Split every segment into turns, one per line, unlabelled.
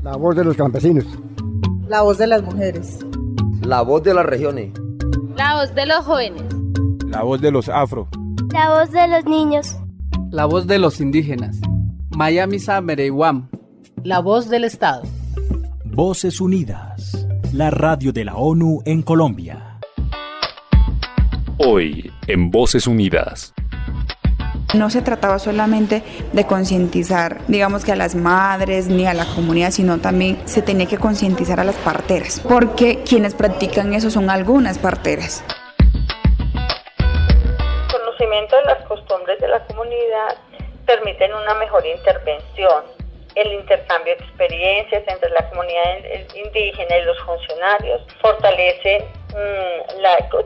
La voz de los campesinos.
La voz de las mujeres.
La voz de las regiones.
La voz de los jóvenes.
La voz de los afro.
La voz de los niños.
La voz de los indígenas. Miami Samereyuam.
La voz del Estado.
Voces Unidas. La radio de la ONU en Colombia.
Hoy, en Voces Unidas.
No se trataba solamente de concientizar, digamos que a las madres ni a la comunidad, sino también se tenía que concientizar a las parteras, porque quienes practican eso son algunas parteras.
El conocimiento de las costumbres de la comunidad permiten una mejor intervención. El intercambio de experiencias entre la comunidad indígena y los funcionarios fortalece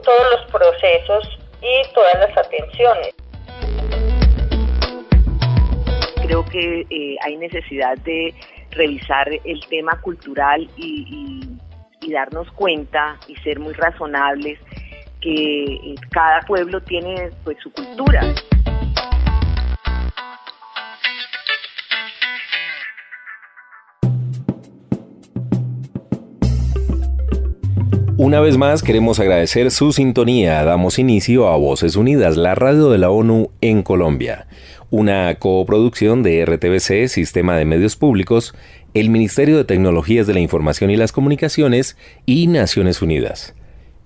todos los procesos y todas las atenciones.
Creo que hay necesidad de revisar el tema cultural y darnos cuenta y ser muy razonables que cada pueblo tiene pues su cultura.
Una vez más queremos agradecer su sintonía. Damos inicio a Voces Unidas, la radio de la ONU en Colombia. Una coproducción de RTBC, Sistema de Medios Públicos, el Ministerio de Tecnologías de la Información y las Comunicaciones y Naciones Unidas.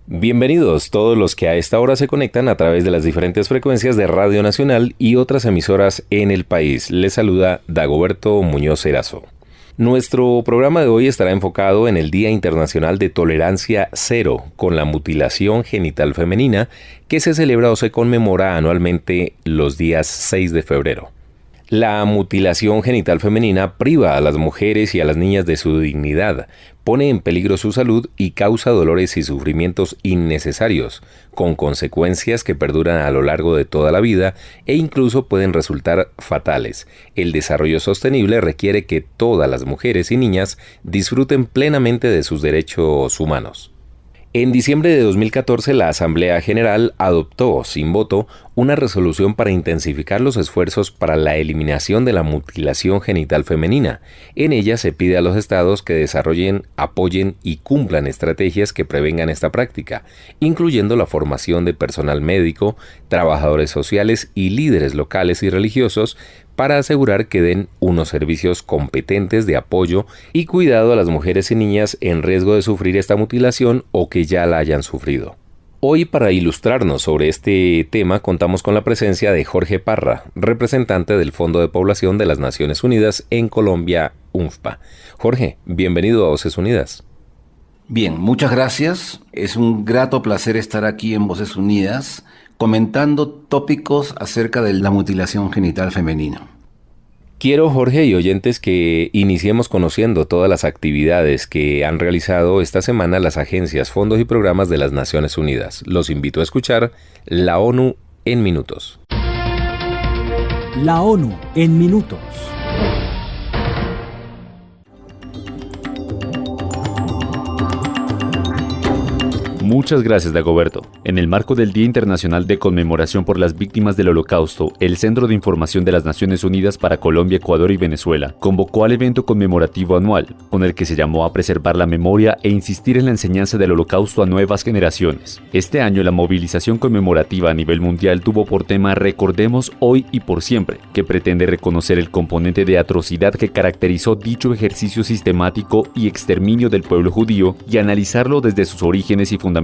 Bienvenidos todos los que a esta hora se conectan a través de las diferentes frecuencias de Radio Nacional y otras emisoras en el país. Les saluda Dagoberto Muñoz Erazo. Nuestro programa de hoy estará enfocado en el Día Internacional de Tolerancia Cero con la mutilación genital femenina, que se celebra o se conmemora anualmente los días 6 de febrero. La mutilación genital femenina priva a las mujeres y a las niñas de su dignidad, pone en peligro su salud y causa dolores y sufrimientos innecesarios, con consecuencias que perduran a lo largo de toda la vida e incluso pueden resultar fatales. El desarrollo sostenible requiere que todas las mujeres y niñas disfruten plenamente de sus derechos humanos. En diciembre de 2014, la Asamblea General adoptó, sin voto, una resolución para intensificar los esfuerzos para la eliminación de la mutilación genital femenina. En ella se pide a los estados que desarrollen, apoyen y cumplan estrategias que prevengan esta práctica, incluyendo la formación de personal médico, trabajadores sociales y líderes locales y religiosos, para asegurar que den unos servicios competentes de apoyo y cuidado a las mujeres y niñas en riesgo de sufrir esta mutilación o que ya la hayan sufrido. Hoy, para ilustrarnos sobre este tema, contamos con la presencia de Jorge Parra, representante del Fondo de Población de las Naciones Unidas en Colombia, UNFPA. Jorge, bienvenido a Voces Unidas.
Bien, muchas gracias. Es un grato placer estar aquí en Voces Unidas, comentando tópicos acerca de la mutilación genital femenina.
Quiero, Jorge y oyentes, que iniciemos conociendo todas las actividades que han realizado esta semana las agencias, fondos y programas de las Naciones Unidas. Los invito a escuchar La ONU en Minutos.
La ONU en Minutos.
Muchas gracias, Dagoberto. En el marco del Día Internacional de Conmemoración por las Víctimas del Holocausto, el Centro de Información de las Naciones Unidas para Colombia, Ecuador y Venezuela convocó al evento conmemorativo anual, con el que se llamó a preservar la memoria e insistir en la enseñanza del Holocausto a nuevas generaciones. Este año, la movilización conmemorativa a nivel mundial tuvo por tema Recordemos hoy y por siempre, que pretende reconocer el componente de atrocidad que caracterizó dicho ejercicio sistemático y exterminio del pueblo judío y analizarlo desde sus orígenes y fundamentaciones,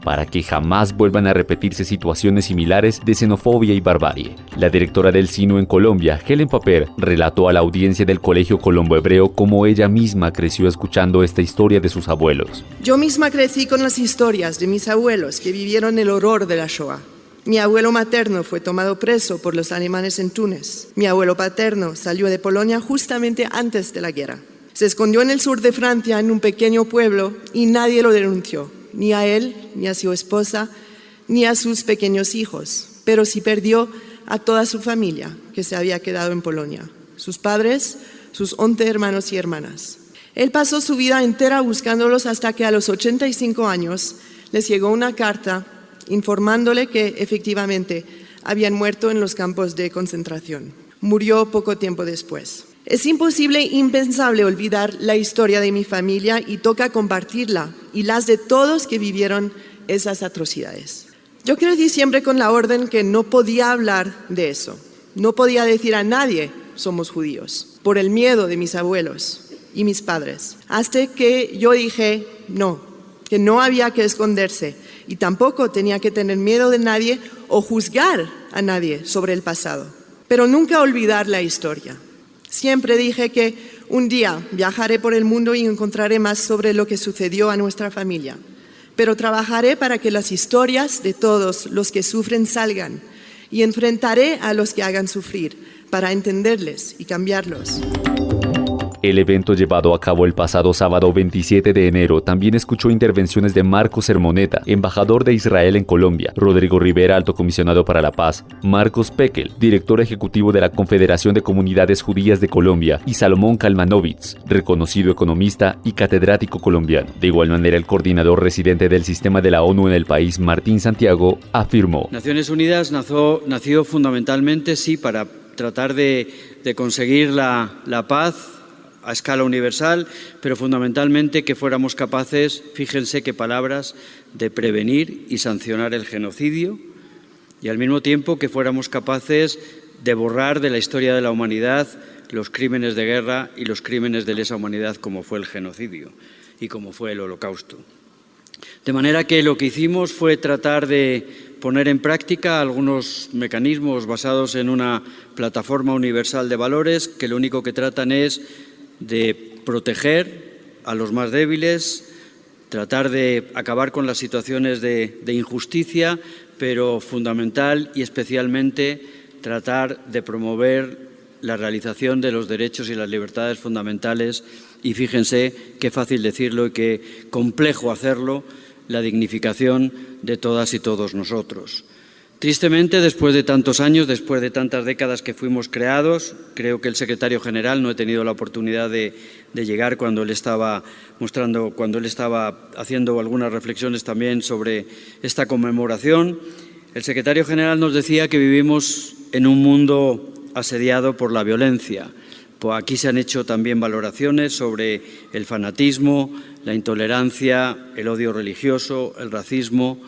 para que jamás vuelvan a repetirse situaciones similares de xenofobia y barbarie. La directora del SINU en Colombia, Helen Paper, relató a la audiencia del Colegio Colombo Hebreo cómo ella misma creció escuchando esta historia de sus abuelos.
Yo misma crecí con las historias de mis abuelos que vivieron el horror de la Shoah. Mi abuelo materno fue tomado preso por los alemanes en Túnez. Mi abuelo paterno salió de Polonia justamente antes de la guerra. Se escondió en el sur de Francia, en un pequeño pueblo, y nadie lo denunció. Ni a él, ni a su esposa, ni a sus pequeños hijos, pero sí perdió a toda su familia que se había quedado en Polonia, sus padres, sus 11 hermanos y hermanas. Él pasó su vida entera buscándolos hasta que a los 85 años les llegó una carta informándole que efectivamente habían muerto en los campos de concentración. Murió poco tiempo después. Es imposible, impensable olvidar la historia de mi familia y toca compartirla y las de todos que vivieron esas atrocidades. Yo crecí siempre con la orden que no podía hablar de eso. No podía decir a nadie somos judíos por el miedo de mis abuelos y mis padres. Hasta que yo dije no, que no había que esconderse y tampoco tenía que tener miedo de nadie o juzgar a nadie sobre el pasado. Pero nunca olvidar la historia. Siempre dije que un día viajaré por el mundo y encontraré más sobre lo que sucedió a nuestra familia. Pero trabajaré para que las historias de todos los que sufren salgan y enfrentaré a los que hagan sufrir para entenderles y cambiarlos.
El evento llevado a cabo el pasado sábado 27 de enero también escuchó intervenciones de Marcos Sermoneta, embajador de Israel en Colombia, Rodrigo Rivera, alto comisionado para la paz, Marcos Pekel, director ejecutivo de la Confederación de Comunidades Judías de Colombia, y Salomón Kalmanovitz, reconocido economista y catedrático colombiano. De igual manera, el coordinador residente del sistema de la ONU en el país, Martín Santiago, afirmó:
Naciones Unidas nació fundamentalmente, sí, para tratar de conseguir la paz a escala universal, pero fundamentalmente que fuéramos capaces, fíjense qué palabras, de prevenir y sancionar el genocidio y al mismo tiempo que fuéramos capaces de borrar de la historia de la humanidad los crímenes de guerra y los crímenes de lesa humanidad como fue el genocidio y como fue el Holocausto. De manera que lo que hicimos fue tratar de poner en práctica algunos mecanismos basados en una plataforma universal de valores que lo único que tratan es de proteger a los más débiles, tratar de acabar con las situaciones de injusticia, pero fundamental y especialmente tratar de promover la realización de los derechos y las libertades fundamentales y fíjense qué fácil decirlo y qué complejo hacerlo, la dignificación de todas y todos nosotros. Tristemente, después de tantos años, después de tantas décadas que fuimos creados, creo que el secretario general, no he tenido la oportunidad de llegar cuando él estaba haciendo algunas reflexiones también sobre esta conmemoración, el secretario general nos decía que vivimos en un mundo asediado por la violencia. Pues aquí se han hecho también valoraciones sobre el fanatismo, la intolerancia, el odio religioso, el racismo,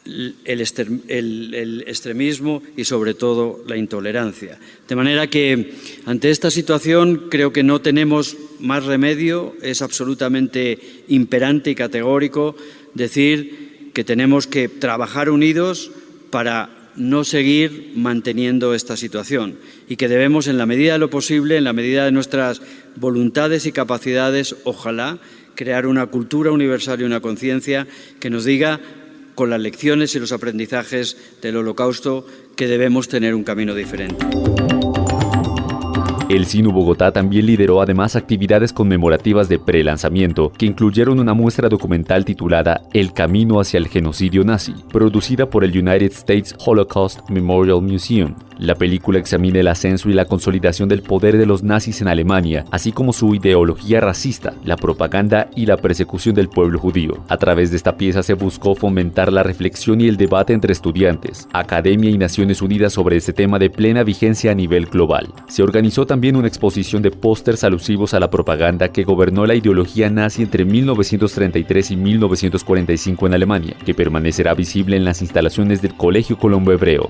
el extremismo y sobre todo la intolerancia. De manera que ante esta situación creo que no tenemos más remedio, es absolutamente imperante y categórico decir que tenemos que trabajar unidos para no seguir manteniendo esta situación y que debemos, en la medida de lo posible, en la medida de nuestras voluntades y capacidades, ojalá, crear una cultura universal y una conciencia que nos diga, con las lecciones y los aprendizajes del Holocausto, que debemos tener un camino diferente.
El SINU Bogotá también lideró además actividades conmemorativas de prelanzamiento que incluyeron una muestra documental titulada El camino hacia el genocidio nazi, producida por el United States Holocaust Memorial Museum. La película examina el ascenso y la consolidación del poder de los nazis en Alemania, así como su ideología racista, la propaganda y la persecución del pueblo judío. A través de esta pieza se buscó fomentar la reflexión y el debate entre estudiantes, academia y Naciones Unidas sobre este tema de plena vigencia a nivel global. Se organizó también una exposición de pósters alusivos a la propaganda que gobernó la ideología nazi entre 1933 y 1945 en Alemania, que permanecerá visible en las instalaciones del Colegio Colombo Hebreo.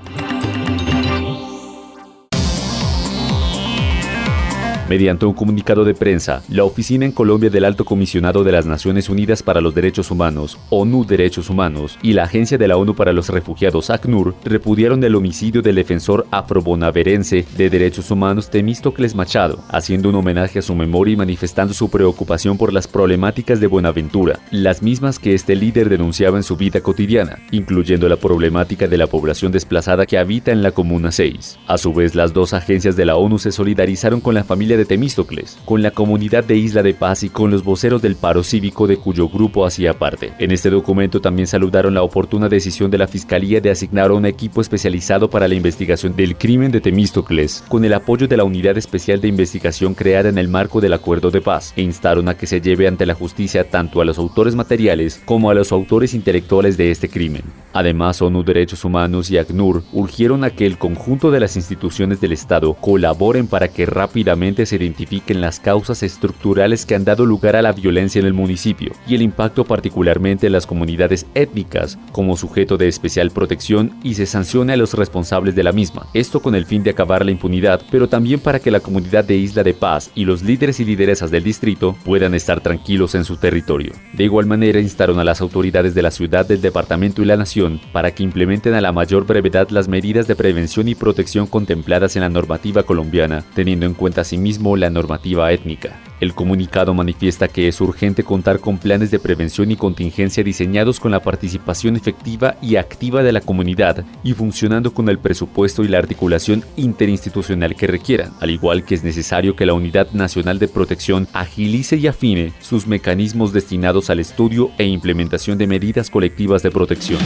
Mediante un comunicado de prensa, la Oficina en Colombia del Alto Comisionado de las Naciones Unidas para los Derechos Humanos, ONU Derechos Humanos, y la Agencia de la ONU para los Refugiados, ACNUR, repudiaron el homicidio del defensor afrobonaverense de derechos humanos Temístocles Machado, haciendo un homenaje a su memoria y manifestando su preocupación por las problemáticas de Buenaventura, las mismas que este líder denunciaba en su vida cotidiana, incluyendo la problemática de la población desplazada que habita en la Comuna 6. A su vez, las dos agencias de la ONU se solidarizaron con la familia de de Temístocles, con la comunidad de Isla de Paz y con los voceros del paro cívico de cuyo grupo hacía parte. En este documento también saludaron la oportuna decisión de la Fiscalía de asignar a un equipo especializado para la investigación del crimen de Temístocles, con el apoyo de la Unidad Especial de Investigación creada en el marco del Acuerdo de Paz, e instaron a que se lleve ante la justicia tanto a los autores materiales como a los autores intelectuales de este crimen. Además, ONU Derechos Humanos y ACNUR urgieron a que el conjunto de las instituciones del Estado colaboren para que rápidamente se identifiquen las causas estructurales que han dado lugar a la violencia en el municipio y el impacto particularmente en las comunidades étnicas como sujeto de especial protección y se sancione a los responsables de la misma. Esto con el fin de acabar la impunidad, pero también para que la comunidad de Isla de Paz y los líderes y lideresas del distrito puedan estar tranquilos en su territorio. De igual manera, instaron a las autoridades de la ciudad, del departamento y la nación para que implementen a la mayor brevedad las medidas de prevención y protección contempladas en la normativa colombiana, teniendo en cuenta asimismo la normativa étnica. El comunicado manifiesta que es urgente contar con planes de prevención y contingencia diseñados con la participación efectiva y activa de la comunidad y funcionando con el presupuesto y la articulación interinstitucional que requieran, al igual que es necesario que la Unidad Nacional de Protección agilice y afine sus mecanismos destinados al estudio e implementación de medidas colectivas de protección.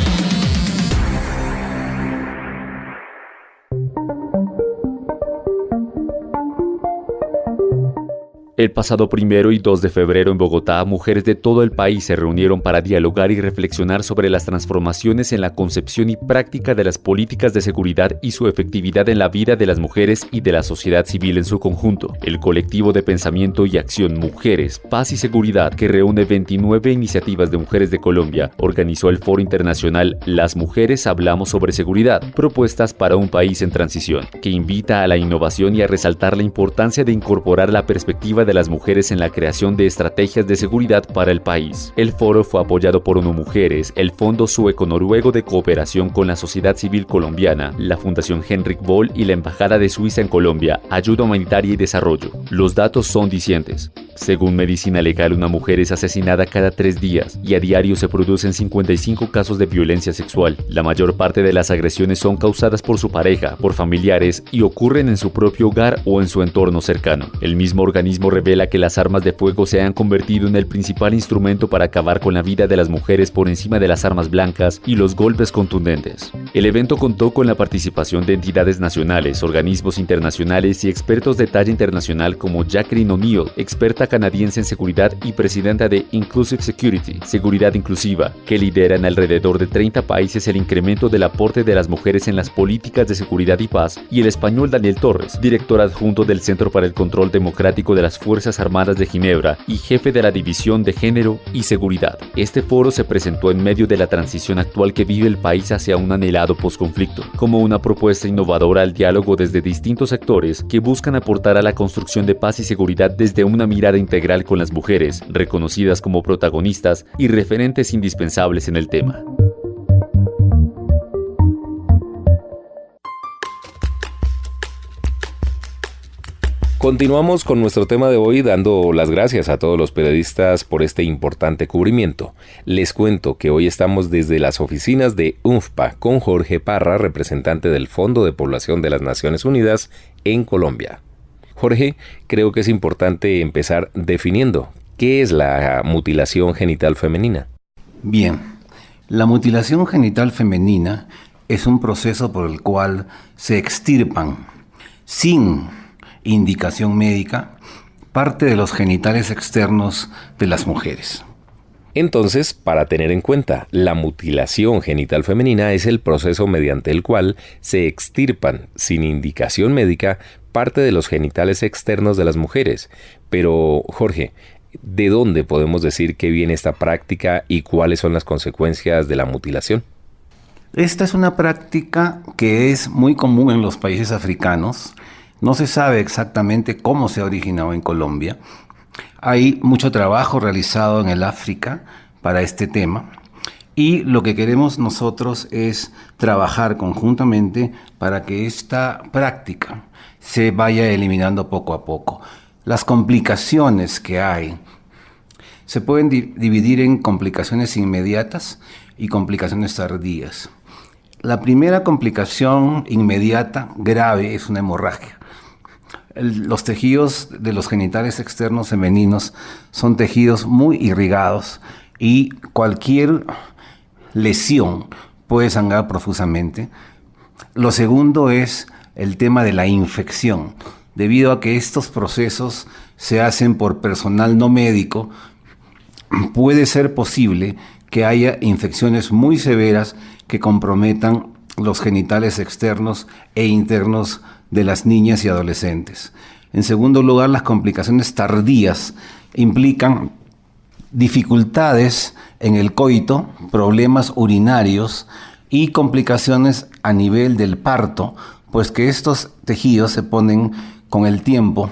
El pasado 1 y 2 de febrero en Bogotá, mujeres de todo el país se reunieron para dialogar y reflexionar sobre las transformaciones en la concepción y práctica de las políticas de seguridad y su efectividad en la vida de las mujeres y de la sociedad civil en su conjunto. El colectivo de pensamiento y acción Mujeres, Paz y Seguridad, que reúne 29 iniciativas de mujeres de Colombia, organizó el foro internacional Las Mujeres Hablamos sobre Seguridad, propuestas para un país en transición, que invita a la innovación y a resaltar la importancia de incorporar la perspectiva de las mujeres en la creación de estrategias de seguridad para el país. El foro fue apoyado por ONU Mujeres, el Fondo Sueco-Noruego de Cooperación con la Sociedad Civil Colombiana, la Fundación Henrik Boll y la Embajada de Suiza en Colombia, Ayuda Humanitaria y Desarrollo. Los datos son dicientes. Según Medicina Legal, una mujer es asesinada cada 3 días y a diario se producen 55 casos de violencia sexual. La mayor parte de las agresiones son causadas por su pareja, por familiares y ocurren en su propio hogar o en su entorno cercano. El mismo organismo revela que las armas de fuego se han convertido en el principal instrumento para acabar con la vida de las mujeres por encima de las armas blancas y los golpes contundentes. El evento contó con la participación de entidades nacionales, organismos internacionales y expertos de talla internacional como Jacqueline O'Neill, experta canadiense en seguridad y presidenta de Inclusive Security, Seguridad Inclusiva, que lidera en alrededor de 30 países el incremento del aporte de las mujeres en las políticas de seguridad y paz, y el español Daniel Torres, director adjunto del Centro para el Control Democrático de las Fuerzas Armadas de Ginebra y jefe de la División de Género y Seguridad. Este foro se presentó en medio de la transición actual que vive el país hacia un anhelado posconflicto, como una propuesta innovadora al diálogo desde distintos sectores que buscan aportar a la construcción de paz y seguridad desde una mirada integral con las mujeres, reconocidas como protagonistas y referentes indispensables en el tema.
Continuamos con nuestro tema de hoy dando las gracias a todos los periodistas por este importante cubrimiento. Les cuento que hoy estamos desde las oficinas de UNFPA con Jorge Parra, representante del Fondo de Población de las Naciones Unidas en Colombia. Jorge, creo que es importante empezar definiendo qué es la mutilación genital femenina.
Bien, la mutilación genital femenina es un proceso por el cual se extirpan sin indicación médica parte de los genitales externos de las mujeres.
Entonces, para tener en cuenta, la mutilación genital femenina es el proceso mediante el cual se extirpan sin indicación médica parte de los genitales externos de las mujeres. Pero, Jorge, ¿de dónde podemos decir que viene esta práctica y cuáles son las consecuencias de la mutilación?
Esta es una práctica que es muy común en los países africanos. No se sabe exactamente cómo se ha originado en Colombia. Hay mucho trabajo realizado en el África para este tema y lo que queremos nosotros es trabajar conjuntamente para que esta práctica se vaya eliminando poco a poco. Las complicaciones que hay se pueden dividir en complicaciones inmediatas y complicaciones tardías. La primera complicación inmediata grave es una hemorragia. los tejidos de los genitales externos femeninos son tejidos muy irrigados y cualquier lesión puede sangrar profusamente. Lo segundo es el tema de la infección. Debido a que estos procesos se hacen por personal no médico, puede ser posible que haya infecciones muy severas que comprometan los genitales externos e internos de las niñas y adolescentes. En segundo lugar, las complicaciones tardías implican dificultades en el coito, problemas urinarios y complicaciones a nivel del parto, pues que estos tejidos se ponen con el tiempo.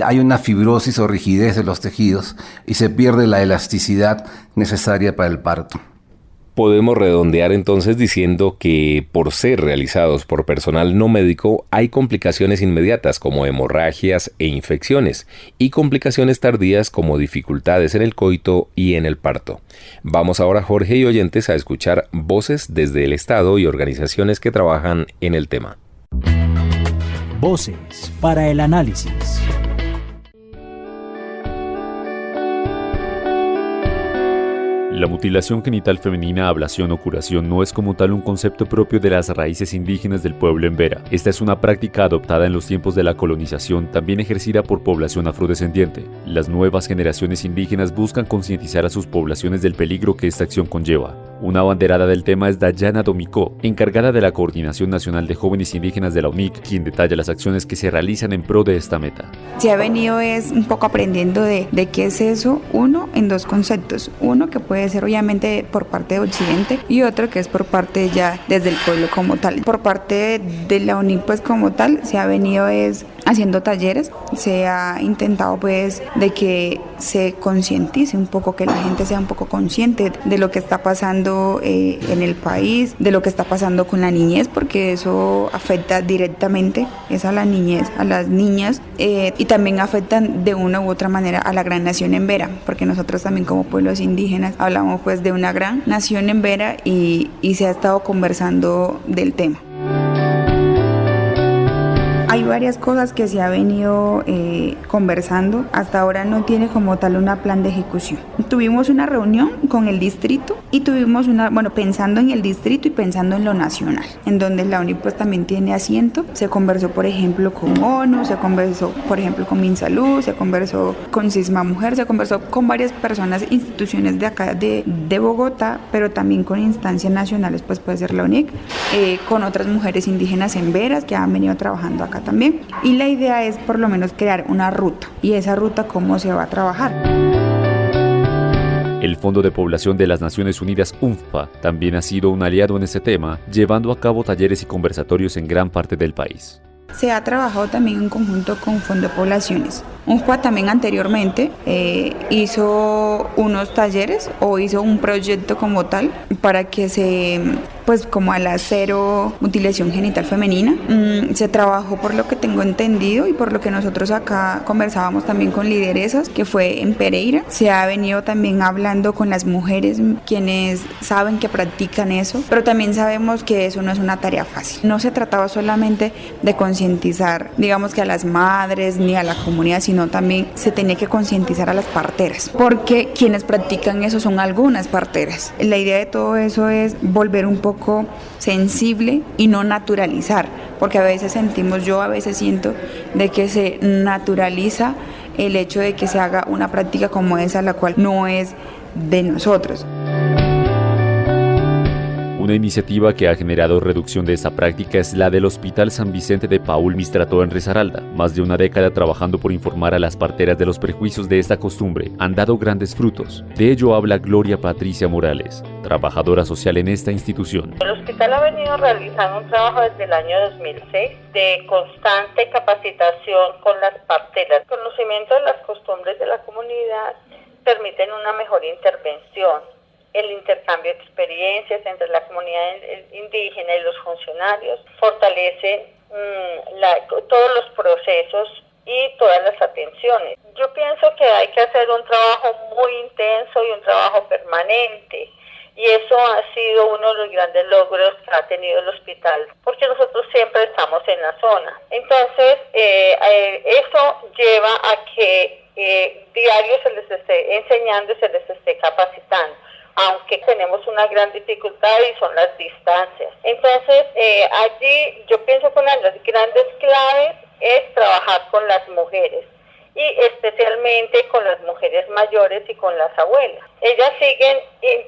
Hay una fibrosis o rigidez de los tejidos y se pierde la elasticidad necesaria para el parto.
Podemos redondear entonces diciendo que por ser realizados por personal no médico hay complicaciones inmediatas como hemorragias e infecciones y complicaciones tardías como dificultades en el coito y en el parto. Vamos ahora, Jorge y oyentes, a escuchar voces desde el Estado y organizaciones que trabajan en el tema.
Voces para el análisis.
La mutilación genital femenina, ablación o curación no es como tal un concepto propio de las raíces indígenas del pueblo embera. Esta es una práctica adoptada en los tiempos de la colonización, también ejercida por población afrodescendiente. Las nuevas generaciones indígenas buscan concientizar a sus poblaciones del peligro que esta acción conlleva. Una abanderada del tema es Dayana Domicó, encargada de la Coordinación Nacional de Jóvenes Indígenas de la UNIC, quien detalla las acciones que se realizan en pro de esta meta.
Se ha venido es un poco aprendiendo de qué es eso, uno en dos conceptos, uno que puede ser obviamente por parte de Occidente y otro que es por parte ya desde el pueblo como tal. Por parte de la UNIC pues como tal se ha venido es haciendo talleres, se ha intentado pues de que se concientice un poco, que la gente sea un poco consciente de lo que está pasando en el país, de lo que está pasando con la niñez, porque eso afecta directamente es a la niñez, a las niñas y también afectan de una u otra manera a la gran nación embera, porque nosotros también como pueblos indígenas hablamos pues de una gran nación embera y se ha estado conversando del tema. Hay varias cosas que se ha venido conversando. Hasta ahora no tiene como tal una plan de ejecución. Tuvimos una reunión con el distrito y tuvimos pensando en el distrito y pensando en lo nacional, en donde la UNIC pues también tiene asiento. Se conversó, por ejemplo, con ONU, se conversó, por ejemplo, con Minsalud, se conversó con Cisma Mujer, se conversó con varias personas, instituciones de acá de Bogotá, pero también con instancias nacionales, pues puede ser la UNIC, con otras mujeres indígenas emberas que han venido trabajando acá también, y la idea es por lo menos crear una ruta, y esa ruta cómo se va a trabajar.
El Fondo de Población de las Naciones Unidas, UNFPA, también ha sido un aliado en este tema, llevando a cabo talleres y conversatorios en gran parte del país.
Se ha trabajado también en conjunto con Fondo de Poblaciones. UNFPA también anteriormente hizo unos talleres o hizo un proyecto como tal para que pues como a la cero mutilación genital femenina. Se trabajó, por lo que tengo entendido y por lo que nosotros acá conversábamos también con lideresas, que fue en Pereira. Se ha venido también hablando con las mujeres quienes saben que practican eso, pero también sabemos que eso no es una tarea fácil. No se trataba solamente de concientizar, digamos que a las madres ni a la comunidad, sino también se tenía que concientizar a las parteras, porque quienes practican eso son algunas parteras. La idea de todo eso es volver un poco sensible y no naturalizar, porque a veces yo a veces siento de que se naturaliza el hecho de que se haga una práctica como esa, la cual no es de nosotros.
Una iniciativa que ha generado reducción de esta práctica es la del Hospital San Vicente de Paul Mistrató en Risaralda. Más de una década trabajando por informar a las parteras de los prejuicios de esta costumbre han dado grandes frutos. De ello habla Gloria Patricia Morales, trabajadora social en esta institución.
El hospital ha venido realizando un trabajo desde el año 2006 de constante capacitación con las parteras. El conocimiento de las costumbres de la comunidad permiten una mejor intervención. El intercambio de experiencias entre la comunidad indígena y los funcionarios fortalece todos los procesos y todas las atenciones. Yo pienso que hay que hacer un trabajo muy intenso y un trabajo permanente Y eso ha sido uno de los grandes logros que ha tenido el hospital, porque nosotros siempre estamos en la zona. Entonces, eso lleva a que diario se les esté enseñando y se les esté capacitando, aunque tenemos una gran dificultad y son las distancias. Entonces, allí yo pienso que una de las grandes claves es trabajar con las mujeres, y especialmente con las mujeres mayores y con las abuelas. Ellas siguen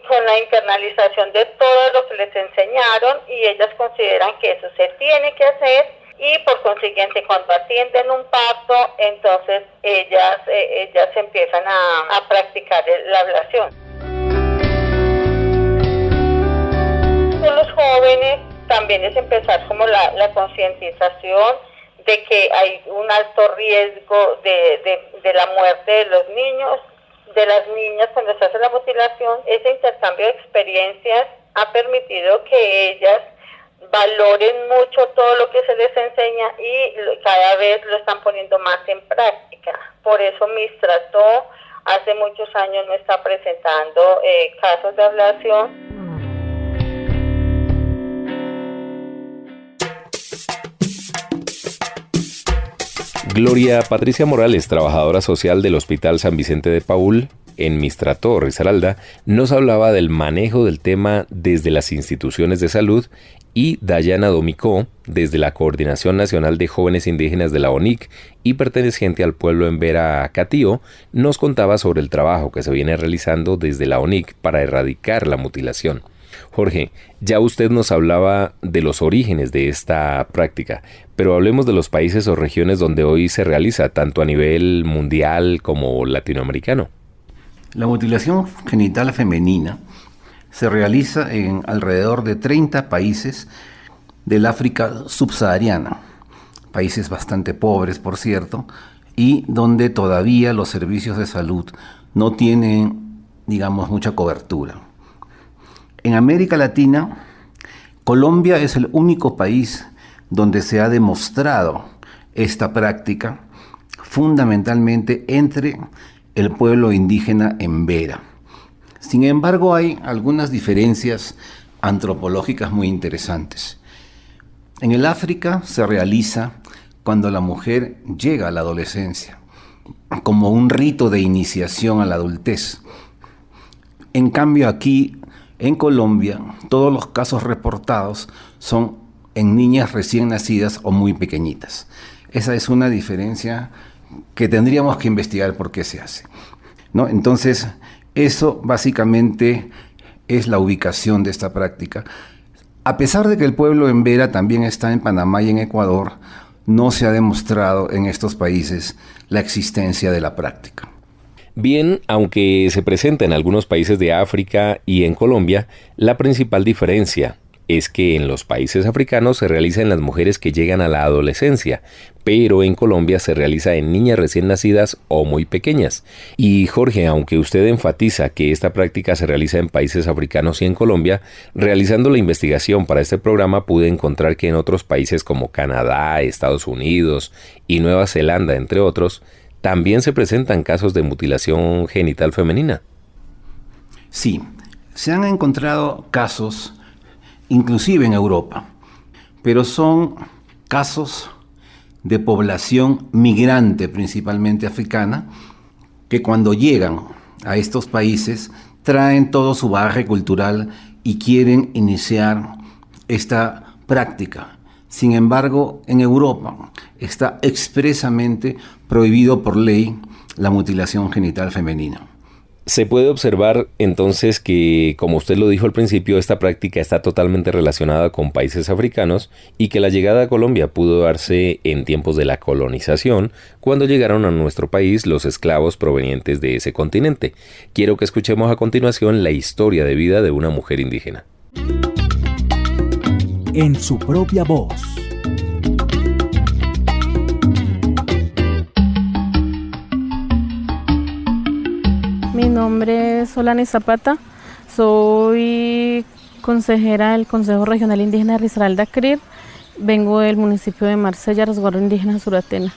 con la internalización de todo lo que les enseñaron y ellas consideran que eso se tiene que hacer, y por consiguiente cuando atienden un parto, entonces ellas empiezan a practicar la ablación. Con los jóvenes también es empezar como la concientización de que hay un alto riesgo de la muerte de los niños, de las niñas cuando se hace la mutilación. Ese intercambio de experiencias ha permitido que ellas valoren mucho todo lo que se les enseña y cada vez lo están poniendo más en práctica. Por eso Mistrató hace muchos años no está presentando casos de ablación.
Gloria Patricia Morales, trabajadora social del Hospital San Vicente de Paúl, en Mistrató, Risaralda, nos hablaba del manejo del tema desde las instituciones de salud, y Dayana Domicó, desde la Coordinación Nacional de Jóvenes Indígenas de la ONIC y perteneciente al pueblo Embera Catío, nos contaba sobre el trabajo que se viene realizando desde la ONIC para erradicar la mutilación. Jorge, ya usted nos hablaba de los orígenes de esta práctica, pero hablemos de los países o regiones donde hoy se realiza, tanto a nivel mundial como latinoamericano.
La mutilación genital femenina se realiza en alrededor de 30 países del África subsahariana, países bastante pobres, por cierto, y donde todavía los servicios de salud no tienen, digamos, mucha cobertura. En América Latina, Colombia es el único país donde se ha demostrado esta práctica, fundamentalmente entre el pueblo indígena Embera. Sin embargo, hay algunas diferencias antropológicas muy interesantes. En el África se realiza cuando la mujer llega a la adolescencia, como un rito de iniciación a la adultez. En cambio, aquí en Colombia, todos los casos reportados son en niñas recién nacidas o muy pequeñitas. Esa es una diferencia que tendríamos que investigar por qué se hace, ¿no? Entonces, eso básicamente es la ubicación de esta práctica. A pesar de que el pueblo Embera también está en Panamá y en Ecuador, no se ha demostrado en estos países la existencia de la práctica.
Bien, aunque se presenta en algunos países de África y en Colombia, la principal diferencia es que en los países africanos se realiza en las mujeres que llegan a la adolescencia, pero en Colombia se realiza en niñas recién nacidas o muy pequeñas. Y Jorge, aunque usted enfatiza que esta práctica se realiza en países africanos y en Colombia, realizando la investigación para este programa pude encontrar que en otros países como Canadá, Estados Unidos y Nueva Zelanda, entre otros, también se presentan casos de mutilación genital femenina.
Sí, se han encontrado casos, inclusive en Europa, pero son casos de población migrante, principalmente africana, que cuando llegan a estos países traen todo su bagaje cultural y quieren iniciar esta práctica. Sin embargo, en Europa está expresamente prohibido por ley la mutilación genital femenina.
Se puede observar entonces que, como usted lo dijo al principio, esta práctica está totalmente relacionada con países africanos y que la llegada a Colombia pudo darse en tiempos de la colonización, cuando llegaron a nuestro país los esclavos provenientes de ese continente. Quiero que escuchemos a continuación la historia de vida de una mujer indígena.
En su propia voz.
Mi nombre es Solani Zapata, soy consejera del Consejo Regional Indígena de Risaralda CRIR, vengo del municipio de Marsella, resguardo indígena Suratena.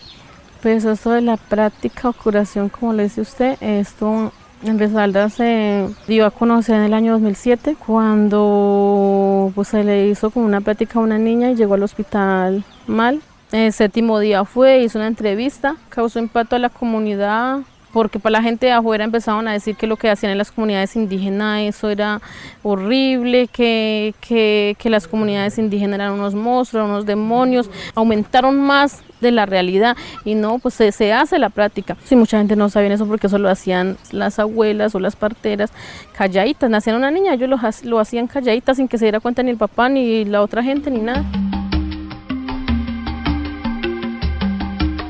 Pues esto de la práctica o curación, como le dice usted, esto En Risaralda se dio a conocer en el año 2007 cuando pues, se le hizo como una plática a una niña y llegó al hospital mal. El 7º día fue, hizo una entrevista, causó impacto a la comunidad porque para la gente de afuera empezaron a decir que lo que hacían en las comunidades indígenas eso era horrible, que las comunidades indígenas eran unos monstruos, unos demonios, aumentaron más de la realidad y no, pues se hace la práctica. Sí, mucha gente no sabía eso porque eso lo hacían las abuelas o las parteras calladitas, nacían una niña, ellos lo hacían calladitas sin que se diera cuenta ni el papá ni la otra gente ni nada.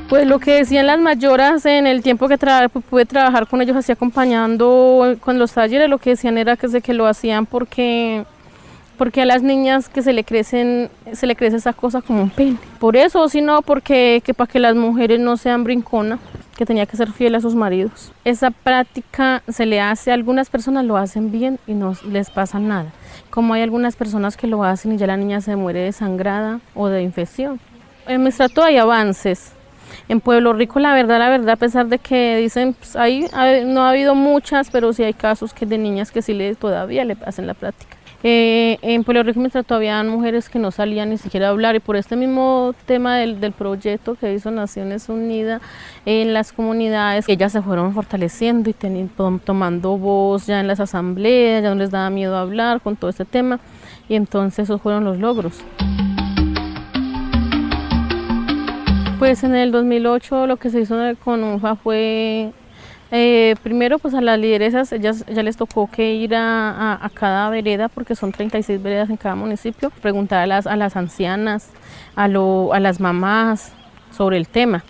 Pues lo que decían las mayoras en el tiempo que pude trabajar con ellos, así acompañando con los talleres, lo que decían era que lo hacían porque a las niñas que se le crece esa cosa como un pene. Por eso, sino porque para que las mujeres no sean brinconas, que tenía que ser fiel a sus maridos. Esa práctica se le hace a algunas personas, lo hacen bien y no les pasa nada. Como hay algunas personas que lo hacen y ya la niña se muere desangrada o de infección. En Mistrato hay avances. En Pueblo Rico, la verdad, a pesar de que dicen, pues, no ha habido muchas, pero sí hay casos de niñas que sí todavía le hacen la práctica. En Pueblo Rico todavía había mujeres que no salían ni siquiera a hablar y por este mismo tema del proyecto que hizo Naciones Unidas en las comunidades, ellas se fueron fortaleciendo y tomando voz ya en las asambleas, ya no les daba miedo hablar con todo este tema y entonces esos fueron los logros. Pues en el 2008 lo que se hizo con UNFA fue, primero pues a las lideresas, ya les tocó que ir a cada vereda, porque son 36 veredas en cada municipio, preguntar a las ancianas, a las mamás sobre el tema.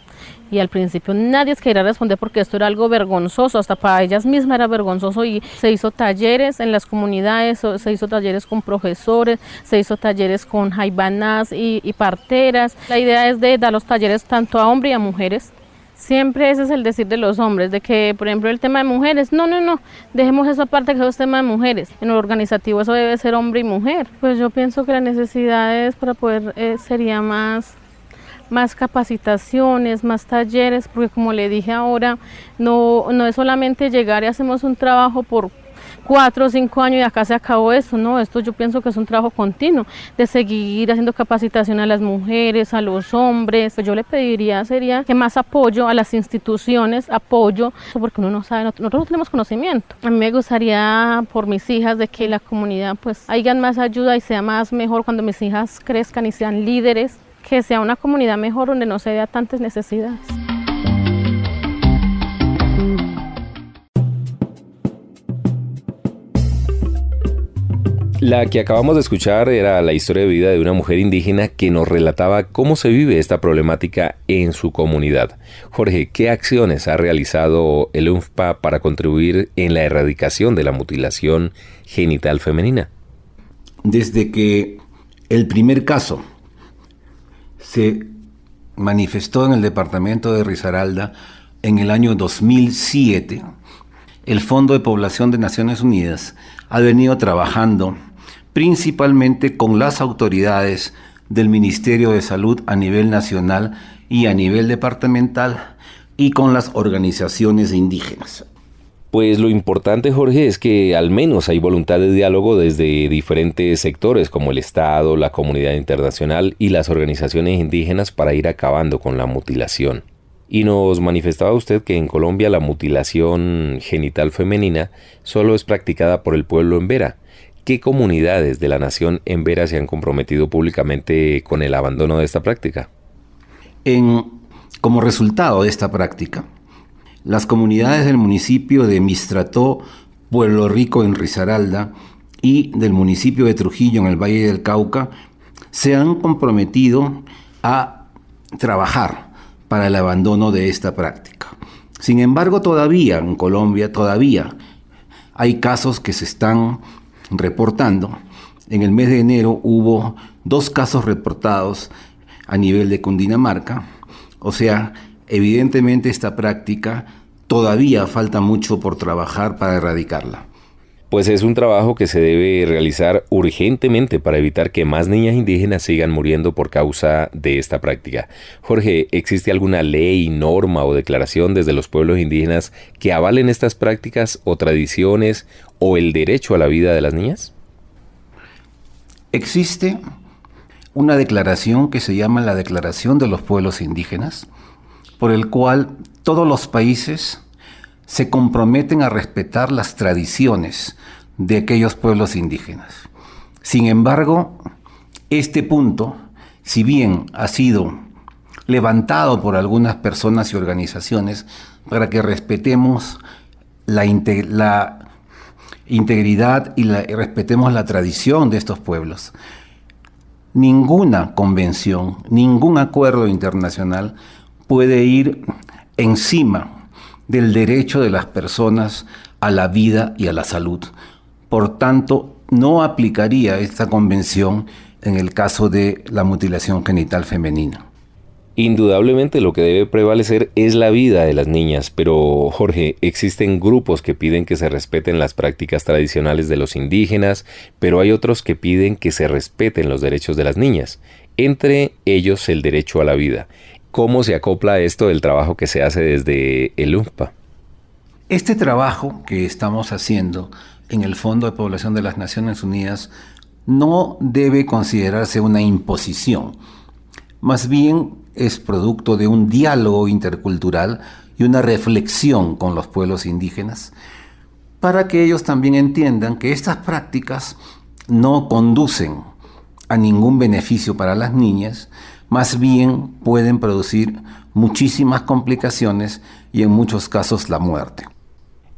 Y al principio nadie quería responder porque esto era algo vergonzoso, hasta para ellas mismas era vergonzoso y se hizo talleres en las comunidades, se hizo talleres con profesores, se hizo talleres con jaibanas y parteras. La idea es de dar los talleres tanto a hombres y a mujeres. Siempre ese es el decir de los hombres, de que por ejemplo el tema de mujeres, no, dejemos eso aparte que eso es tema de mujeres. En lo organizativo eso debe ser hombre y mujer. Pues yo pienso que las necesidades para poder sería más capacitaciones, más talleres, porque como le dije ahora, no es solamente llegar y hacemos un trabajo por 4 o 5 años y acá se acabó esto, no, esto yo pienso que es un trabajo continuo, de seguir haciendo capacitación a las mujeres, a los hombres. Pues yo le pediría sería que más apoyo a las instituciones, apoyo, porque uno no sabe, nosotros no tenemos conocimiento. A mí me gustaría por mis hijas de que la comunidad pues haya más ayuda y sea más mejor cuando mis hijas crezcan y sean líderes, que sea una comunidad mejor donde no se vea tantas necesidades.
La que acabamos de escuchar era la historia de vida de una mujer indígena que nos relataba cómo se vive esta problemática en su comunidad. Jorge, ¿qué acciones ha realizado el UNFPA para contribuir en la erradicación de la mutilación genital femenina?
Desde que el primer caso se manifestó en el departamento de Risaralda en el año 2007, el Fondo de Población de Naciones Unidas ha venido trabajando principalmente con las autoridades del Ministerio de Salud a nivel nacional y a nivel departamental y con las organizaciones indígenas.
Pues lo importante, Jorge, es que al menos hay voluntad de diálogo desde diferentes sectores como el Estado, la comunidad internacional y las organizaciones indígenas para ir acabando con la mutilación. Y nos manifestaba usted que en Colombia la mutilación genital femenina solo es practicada por el pueblo embera. ¿Qué comunidades de la nación embera se han comprometido públicamente con el abandono de esta práctica?
Como resultado de esta práctica, las comunidades del municipio de Mistrató, Pueblo Rico en Risaralda y del municipio de Trujillo en el Valle del Cauca se han comprometido a trabajar para el abandono de esta práctica. Sin embargo, todavía en Colombia hay casos que se están reportando. En el mes de enero hubo 2 casos reportados a nivel de Cundinamarca, o sea, evidentemente esta práctica todavía falta mucho por trabajar para erradicarla.
pues es un trabajo que se debe realizar urgentemente para evitar que más niñas indígenas sigan muriendo por causa de esta práctica. Jorge, ¿existe alguna ley, norma o declaración desde los pueblos indígenas que avalen estas prácticas o tradiciones o el derecho a la vida de las niñas?
Existe una declaración que se llama la Declaración de los Pueblos Indígenas, por el cual todos los países se comprometen a respetar las tradiciones de aquellos pueblos indígenas. Sin embargo, este punto, si bien ha sido levantado por algunas personas y organizaciones para que respetemos la integridad y respetemos la tradición de estos pueblos, ninguna convención, ningún acuerdo internacional puede ir encima del derecho de las personas a la vida y a la salud. Por tanto, no aplicaría esta convención en el caso de la mutilación genital femenina.
Indudablemente lo que debe prevalecer es la vida de las niñas, pero Jorge, existen grupos que piden que se respeten las prácticas tradicionales de los indígenas, pero hay otros que piden que se respeten los derechos de las niñas, entre ellos el derecho a la vida. ¿Cómo se acopla esto del trabajo que se hace desde el UNFPA?
Este trabajo que estamos haciendo en el Fondo de Población de las Naciones Unidas no debe considerarse una imposición, más bien es producto de un diálogo intercultural y una reflexión con los pueblos indígenas, para que ellos también entiendan que estas prácticas no conducen a ningún beneficio para las niñas, más bien pueden producir muchísimas complicaciones y en muchos casos la muerte.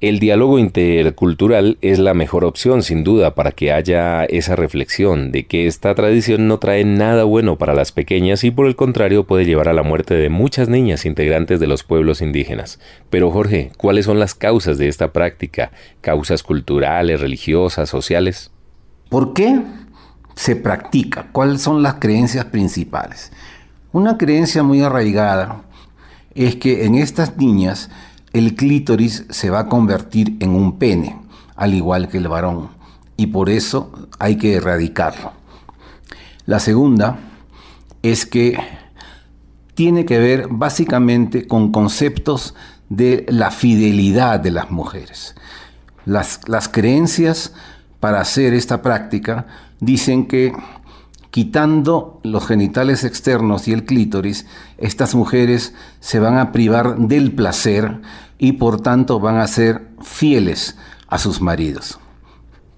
El diálogo intercultural es la mejor opción, sin duda, para que haya esa reflexión de que esta tradición no trae nada bueno para las pequeñas y por el contrario puede llevar a la muerte de muchas niñas integrantes de los pueblos indígenas. Pero Jorge, ¿cuáles son las causas de esta práctica? ¿Causas culturales, religiosas, sociales?
¿Por qué se practica? ¿Cuáles son las creencias principales? Una creencia muy arraigada es que en estas niñas el clítoris se va a convertir en un pene, al igual que el varón, y por eso hay que erradicarlo. La segunda es que tiene que ver básicamente con conceptos de la fidelidad de las mujeres. Las creencias para hacer esta práctica dicen que quitando los genitales externos y el clítoris, estas mujeres se van a privar del placer y por tanto van a ser fieles a sus maridos.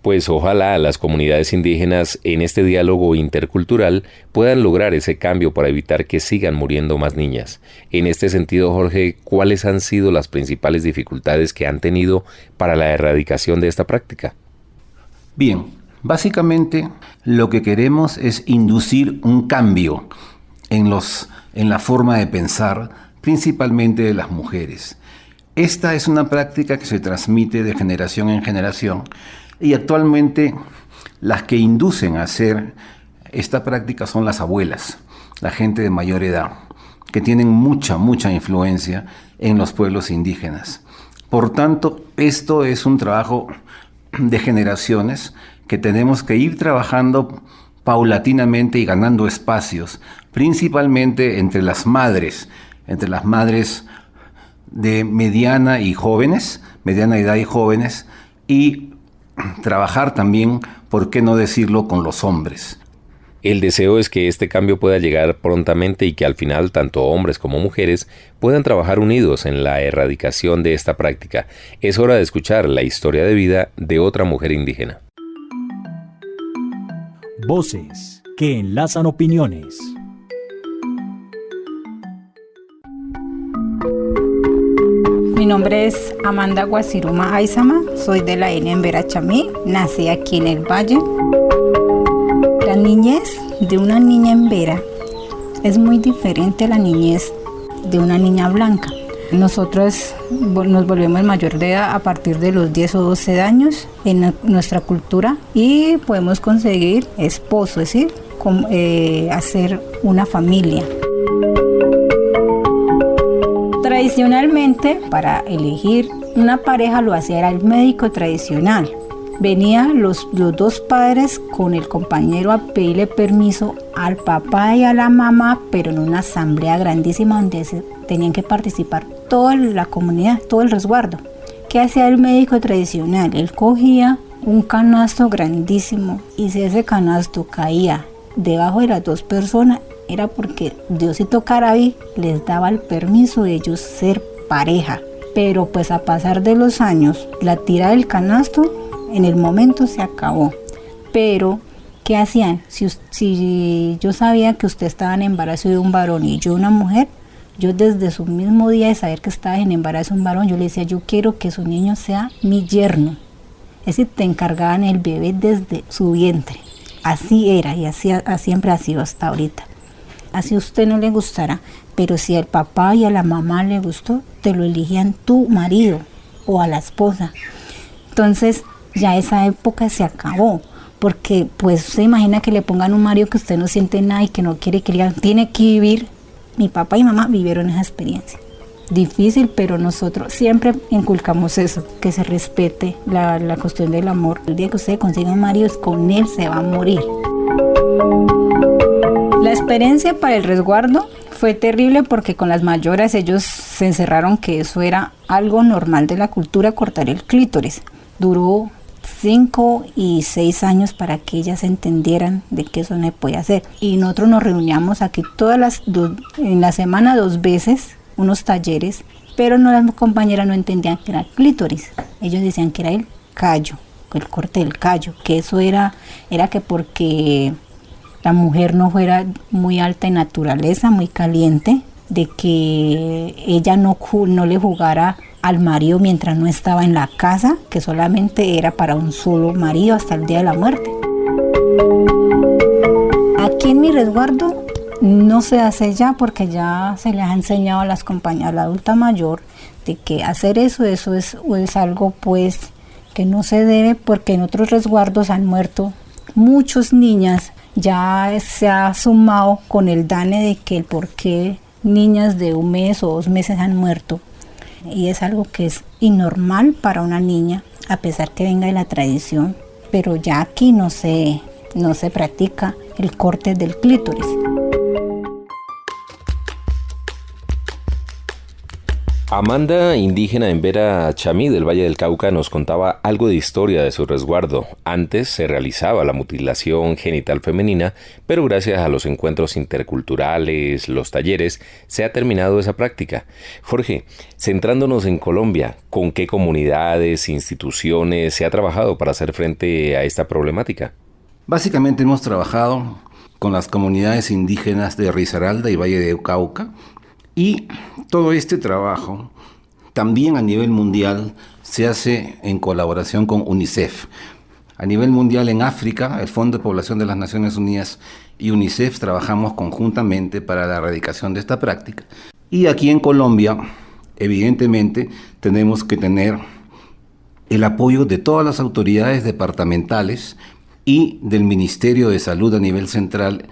Pues ojalá las comunidades indígenas en este diálogo intercultural puedan lograr ese cambio para evitar que sigan muriendo más niñas. En este sentido, Jorge, ¿cuáles han sido las principales dificultades que han tenido para la erradicación de esta práctica?
Bien, básicamente lo que queremos es inducir un cambio en la forma de pensar, principalmente de las mujeres. Esta es una práctica que se transmite de generación en generación y actualmente las que inducen a hacer esta práctica son las abuelas, la gente de mayor edad, que tienen mucha influencia en los pueblos indígenas. Por tanto, esto es un trabajo de generaciones que tenemos que ir trabajando paulatinamente y ganando espacios, principalmente entre las madres de mediana edad y jóvenes, y trabajar también, ¿por qué no decirlo?, con los hombres.
El deseo es que este cambio pueda llegar prontamente y que al final tanto hombres como mujeres puedan trabajar unidos en la erradicación de esta práctica. Es hora de escuchar la historia de vida de otra mujer indígena.
Voces que enlazan opiniones.
Mi nombre es Amanda Guasiruma Aizama, soy de la etnia Embera Chamí, nací aquí en el Valle. La niñez de una niña embera es muy diferente a la niñez de una niña blanca. Nosotros nos volvemos mayor de edad a partir de los 10 o 12 años en nuestra cultura y podemos conseguir esposo, es decir, hacer una familia. Tradicionalmente, para elegir una pareja lo hacía el médico tradicional.
Venían los dos padres con el compañero a pedirle permiso al papá y a la mamá, pero en una asamblea grandísima donde tenían que participar toda la comunidad, todo el resguardo. ¿Qué hacía el médico tradicional? Él cogía un canasto grandísimo y si ese canasto caía debajo de las dos personas, era porque Diosito Caraví les daba el permiso de ellos ser pareja. Pero pues a pasar de los años, la tira del canasto en el momento se acabó. Pero, ¿qué hacían? Si yo sabía que usted estaba en embarazo de un varón y yo una mujer, yo desde su mismo día de saber que estaba en embarazo de un varón, yo le decía, yo quiero que su niño sea mi yerno. Es decir, te encargaban el bebé desde su vientre. Así era y así siempre ha sido hasta ahorita. Así a usted no le gustará, pero si al papá y a la mamá le gustó, te lo elegían tu marido o a la esposa. Entonces ya esa época se acabó, porque pues se imagina que le pongan un marido que usted no siente nada y que no quiere que le tiene que vivir. Mi papá y mamá vivieron esa experiencia. Difícil, pero nosotros siempre inculcamos eso, que se respete la cuestión del amor. El día que usted consiga un marido, con él se va a morir. La experiencia para el resguardo fue terrible porque con las mayoras ellos se encerraron que eso era algo normal de la cultura, cortar el clítoris. Duró 5 y 6 años para que ellas entendieran de que eso no se podía hacer. Y nosotros nos reuníamos aquí en la semana 2 veces, unos talleres, pero las compañeras no entendían que era el clítoris. Ellos decían que era el callo, el corte del callo, que eso era que porque la mujer no fuera muy alta en naturaleza, muy caliente, de que ella no le jugara al marido mientras no estaba en la casa, que solamente era para un solo marido hasta el día de la muerte. Aquí en mi resguardo no se hace ya porque ya se les ha enseñado a las compañeras, a la adulta mayor, de que hacer eso es algo pues que no se debe, porque en otros resguardos han muerto muchas niñas. Ya se ha sumado con el DANE de que el por qué niñas de 1 mes o 2 meses han muerto. Y es algo que es innormal para una niña, a pesar que venga de la tradición. Pero ya aquí no se practica el corte del clítoris.
Amanda, indígena en Vera Chamí del Valle del Cauca, nos contaba algo de historia de su resguardo. Antes se realizaba la mutilación genital femenina, pero gracias a los encuentros interculturales, los talleres, se ha terminado esa práctica. Jorge, centrándonos en Colombia, ¿con qué comunidades, instituciones se ha trabajado para hacer frente a esta problemática?
Básicamente hemos trabajado con las comunidades indígenas de Risaralda y Valle del Cauca, y todo este trabajo también a nivel mundial se hace en colaboración con UNICEF. A nivel mundial en África, el Fondo de Población de las Naciones Unidas y UNICEF trabajamos conjuntamente para la erradicación de esta práctica. Y aquí en Colombia, evidentemente, tenemos que tener el apoyo de todas las autoridades departamentales y del Ministerio de Salud a nivel central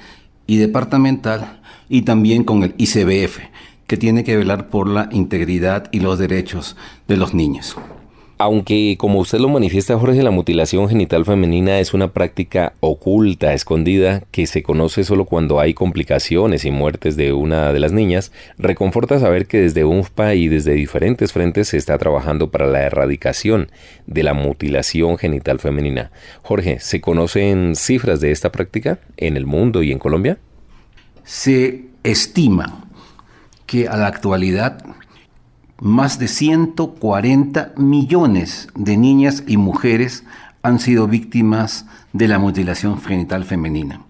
y departamental, y también con el ICBF, que tiene que velar por la integridad y los derechos de los niños.
Aunque, como usted lo manifiesta, Jorge, la mutilación genital femenina es una práctica oculta, escondida, que se conoce solo cuando hay complicaciones y muertes de una de las niñas, reconforta saber que desde UNFPA y desde diferentes frentes se está trabajando para la erradicación de la mutilación genital femenina. Jorge, ¿se conocen cifras de esta práctica en el mundo y en Colombia?
Se estima que a la actualidad más de 140 millones de niñas y mujeres han sido víctimas de la mutilación genital femenina.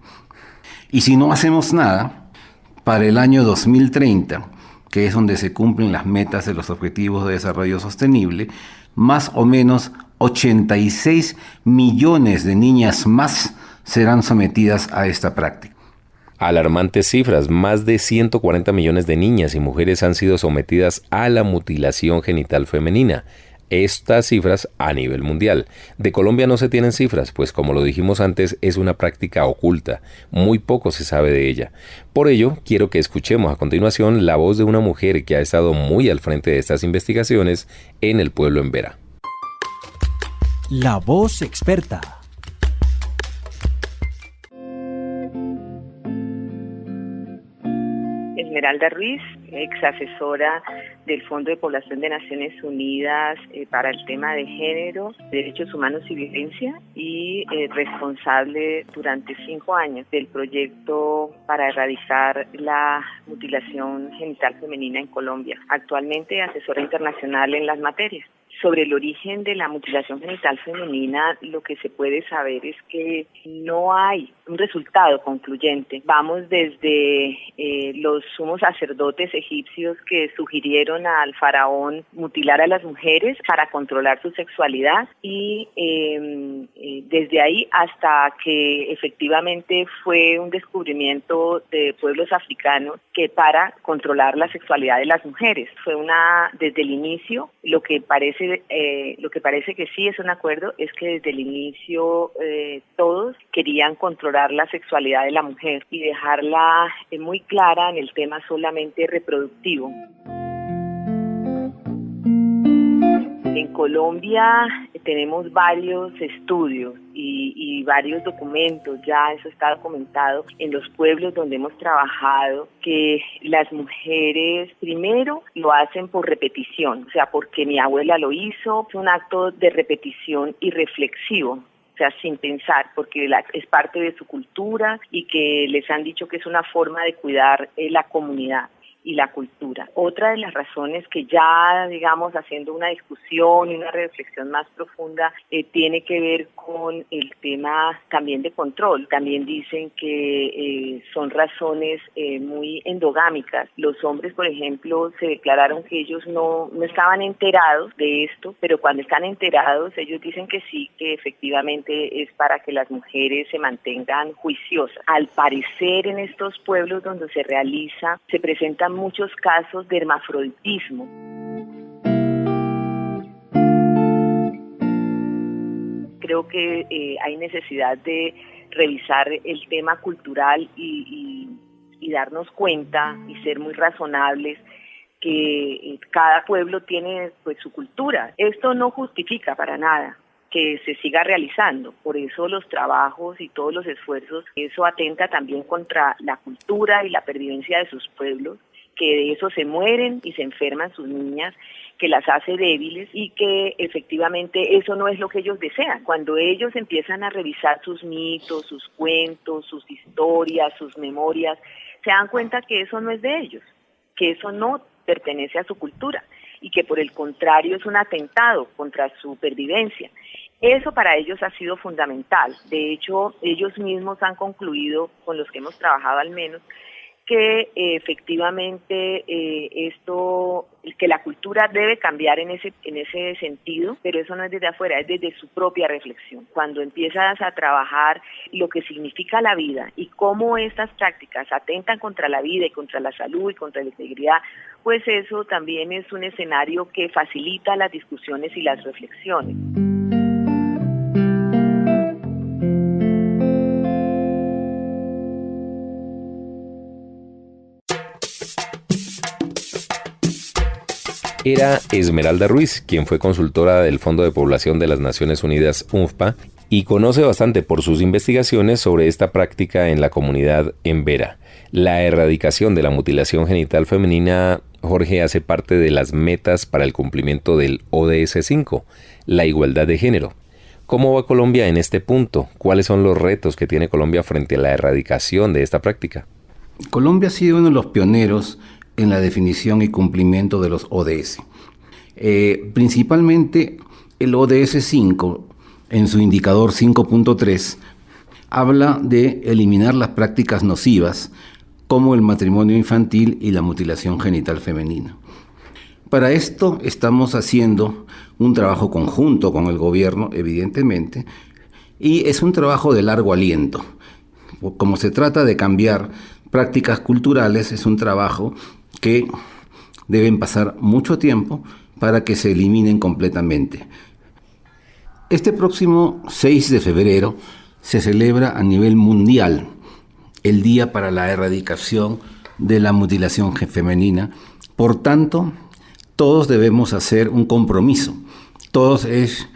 Y si no hacemos nada, para el año 2030, que es donde se cumplen las metas de los Objetivos de Desarrollo Sostenible, más o menos 86 millones de niñas más serán sometidas a esta práctica.
Alarmantes cifras, más de 140 millones de niñas y mujeres han sido sometidas a la mutilación genital femenina. Estas cifras a nivel mundial. De Colombia no se tienen cifras, pues como lo dijimos antes, es una práctica oculta. Muy poco se sabe de ella. Por ello, quiero que escuchemos a continuación la voz de una mujer que ha estado muy al frente de estas investigaciones en el pueblo en Vera.
La voz experta.
Esmeralda Ruiz, ex asesora del Fondo de Población de Naciones Unidas para el tema de género, derechos humanos y violencia, y responsable durante 5 años del proyecto para erradicar la mutilación genital femenina en Colombia. Actualmente asesora internacional en las materias. Sobre el origen de la mutilación genital femenina, lo que se puede saber es que no hay un resultado concluyente. Vamos desde los sumos sacerdotes egipcios que sugirieron al faraón mutilar a las mujeres para controlar su sexualidad y desde ahí hasta que efectivamente fue un descubrimiento de pueblos africanos que para controlar la sexualidad de las mujeres. Fue desde el inicio, lo que parece que sí es un acuerdo es que desde el inicio todos querían controlar la sexualidad de la mujer y dejarla muy clara en el tema solamente reproductivo. En Colombia tenemos varios estudios y varios documentos, ya eso está documentado en los pueblos donde hemos trabajado, que las mujeres primero lo hacen por repetición, o sea, porque mi abuela lo hizo, es un acto de repetición y reflexivo. O sea, sin pensar, porque es parte de su cultura y que les han dicho que es una forma de cuidar la comunidad y la cultura. Otra de las razones que ya, digamos, haciendo una discusión y una reflexión más profunda, tiene que ver con el tema también de control. También dicen que son razones muy endogámicas. Los hombres, por ejemplo, se declararon que ellos no estaban enterados de esto, pero cuando están enterados, ellos dicen que sí, que efectivamente es para que las mujeres se mantengan juiciosas. Al parecer, en estos pueblos donde se realiza, se presentan muchos casos de hermafroditismo. Creo que hay necesidad de revisar el tema cultural y darnos cuenta y ser muy razonables que cada pueblo tiene pues su cultura. Esto no justifica para nada que se siga realizando, por eso los trabajos y todos los esfuerzos, eso atenta también contra la cultura y la pervivencia de sus pueblos, que de eso se mueren y se enferman sus niñas, que las hace débiles y que efectivamente eso no es lo que ellos desean. Cuando ellos empiezan a revisar sus mitos, sus cuentos, sus historias, sus memorias, se dan cuenta que eso no es de ellos, que eso no pertenece a su cultura y que por el contrario es un atentado contra su pervivencia. Eso para ellos ha sido fundamental. De hecho, ellos mismos han concluido, con los que hemos trabajado al menos, que efectivamente que la cultura debe cambiar en ese sentido, pero eso no es desde afuera, es desde su propia reflexión. Cuando empiezas a trabajar lo que significa la vida y cómo estas prácticas atentan contra la vida y contra la salud y contra la integridad, pues eso también es un escenario que facilita las discusiones y las reflexiones.
Era Esmeralda Ruiz, quien fue consultora del Fondo de Población de las Naciones Unidas, UNFPA, y conoce bastante por sus investigaciones sobre esta práctica en la comunidad embera. La erradicación de la mutilación genital femenina, Jorge, hace parte de las metas para el cumplimiento del ODS 5, la igualdad de género. ¿Cómo va Colombia en este punto? ¿Cuáles son los retos que tiene Colombia frente a la erradicación de esta práctica?
Colombia ha sido uno de los pioneros en la definición y cumplimiento de los ODS. Principalmente el ODS 5, en su indicador 5.3, habla de eliminar las prácticas nocivas como el matrimonio infantil y la mutilación genital femenina. Para esto estamos haciendo un trabajo conjunto con el gobierno, evidentemente, y es un trabajo de largo aliento. Como se trata de cambiar prácticas culturales, es un trabajo que deben pasar mucho tiempo para que se eliminen completamente. Este próximo 6 de febrero se celebra a nivel mundial el Día para la Erradicación de la Mutilación Femenina. Por tanto, todos debemos hacer un compromiso. Todos es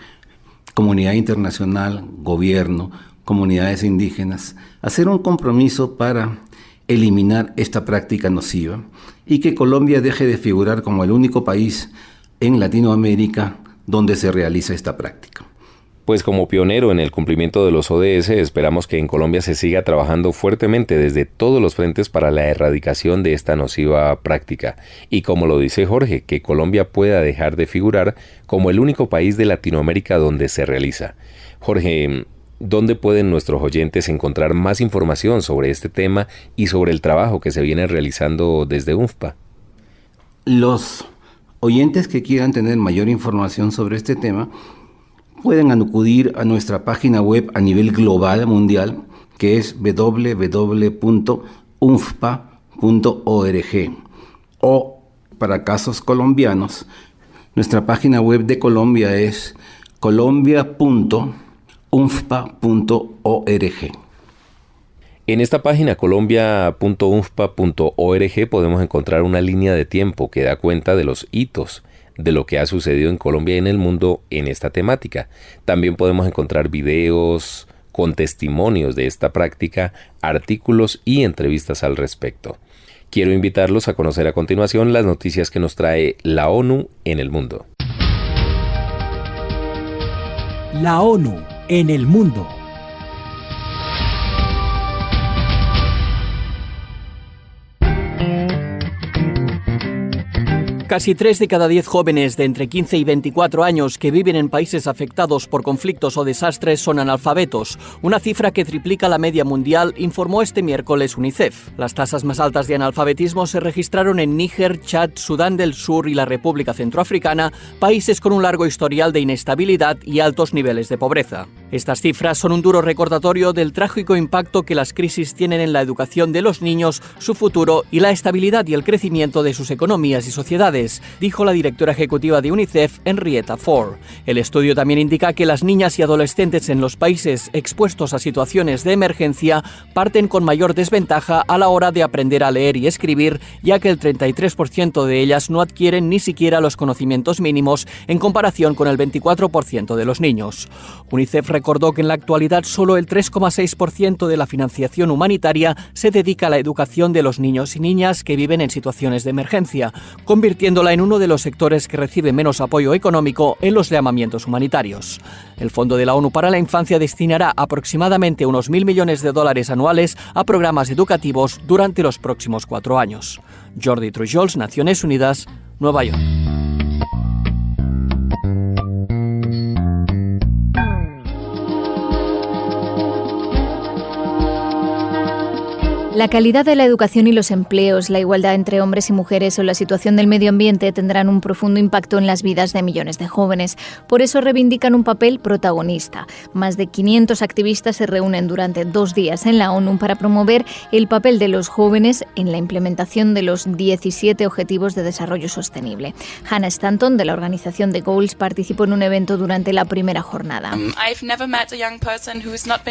comunidad internacional, gobierno, comunidades indígenas, hacer un compromiso para eliminar esta práctica nociva y que Colombia deje de figurar como el único país en Latinoamérica donde se realiza esta práctica.
Pues como pionero en el cumplimiento de los ODS, esperamos que en Colombia se siga trabajando fuertemente desde todos los frentes para la erradicación de esta nociva práctica. Y como lo dice Jorge, que Colombia pueda dejar de figurar como el único país de Latinoamérica donde se realiza. Jorge, ¿dónde pueden nuestros oyentes encontrar más información sobre este tema y sobre el trabajo que se viene realizando desde UNFPA?
Los oyentes que quieran tener mayor información sobre este tema pueden acudir a nuestra página web a nivel global mundial, que es www.unfpa.org, o para casos colombianos, nuestra página web de Colombia es colombia.unfpa.org.
En esta página colombia.unfpa.org podemos encontrar una línea de tiempo que da cuenta de los hitos de lo que ha sucedido en Colombia y en el mundo en esta temática. También podemos encontrar videos con testimonios de esta práctica, artículos y entrevistas al respecto. Quiero invitarlos a conocer a continuación las noticias que nos trae la ONU en el mundo.
La ONU en el mundo.
Casi 3 de cada 10 jóvenes de entre 15 y 24 años que viven en países afectados por conflictos o desastres son analfabetos, una cifra que triplica la media mundial, informó este miércoles UNICEF. Las tasas más altas de analfabetismo se registraron en Níger, Chad, Sudán del Sur y la República Centroafricana, países con un largo historial de inestabilidad y altos niveles de pobreza. Estas cifras son un duro recordatorio del trágico impacto que las crisis tienen en la educación de los niños, su futuro y la estabilidad y el crecimiento de sus economías y sociedades, dijo la directora ejecutiva de UNICEF, Henrietta Fore. El estudio también indica que las niñas y adolescentes en los países expuestos a situaciones de emergencia parten con mayor desventaja a la hora de aprender a leer y escribir, ya que el 33% de ellas no adquieren ni siquiera los conocimientos mínimos en comparación con el 24% de los niños. UNICEF recordó que en la actualidad solo el 3,6% de la financiación humanitaria se dedica a la educación de los niños y niñas que viven en situaciones de emergencia, convirtiéndola en uno de los sectores que recibe menos apoyo económico en los llamamientos humanitarios. El Fondo de la ONU para la Infancia destinará aproximadamente unos $1.000 millones anuales a programas educativos durante los próximos 4 años. Jordi Trujols, Naciones Unidas, Nueva York.
La calidad de la educación y los empleos, la igualdad entre hombres y mujeres o la situación del medio ambiente tendrán un profundo impacto en las vidas de millones de jóvenes. Por eso reivindican un papel protagonista. Más de 500 activistas se reúnen durante 2 días en la ONU para promover el papel de los jóvenes en la implementación de los 17 Objetivos de Desarrollo Sostenible. Hannah Stanton, de la organización The Goals, participó en un evento durante la primera jornada.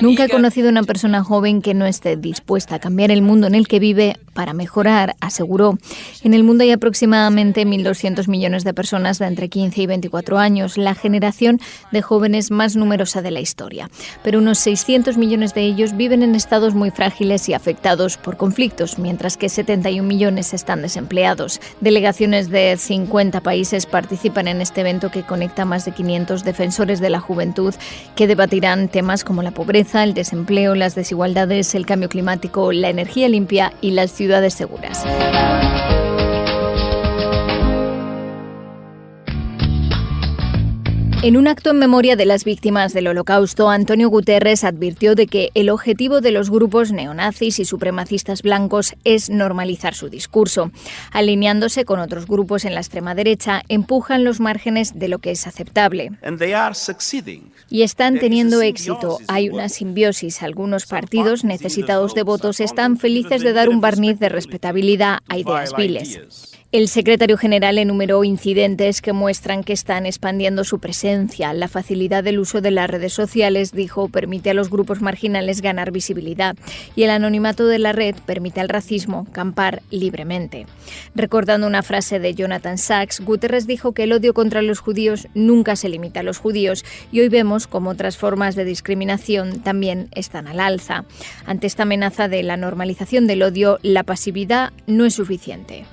Nunca he conocido a una persona joven que no esté dispuesta a cambiar el mundo en el que vive para mejorar, aseguró. En el mundo hay aproximadamente 1.200 millones de personas de entre 15 y 24 años, la generación de jóvenes más numerosa de la historia. Pero unos 600 millones de ellos viven en estados muy frágiles y afectados por conflictos, mientras que 71 millones están desempleados. Delegaciones de 50 países participan en este evento que conecta a más de 500 defensores de la juventud que debatirán temas como la pobreza, el desempleo, las desigualdades, el cambio climático, la energía limpia y las ciudades seguras. En un acto en memoria de las víctimas del Holocausto, Antonio Guterres advirtió de que el objetivo de los grupos neonazis y supremacistas blancos es normalizar su discurso. Alineándose con otros grupos en la extrema derecha, empujan los márgenes de lo que es aceptable. Y están teniendo éxito. Hay una simbiosis. Algunos partidos necesitados de votos están felices de dar un barniz de respetabilidad a ideas viles. El secretario general enumeró incidentes que muestran que están expandiendo su presencia. La facilidad del uso de las redes sociales, dijo, permite a los grupos marginales ganar visibilidad y el anonimato de la red permite al racismo campar libremente. Recordando una frase de Jonathan Sachs, Guterres dijo que el odio contra los judíos nunca se limita a los judíos y hoy vemos cómo otras formas de discriminación también están al alza. Ante esta amenaza de la normalización del odio, la pasividad no es suficiente.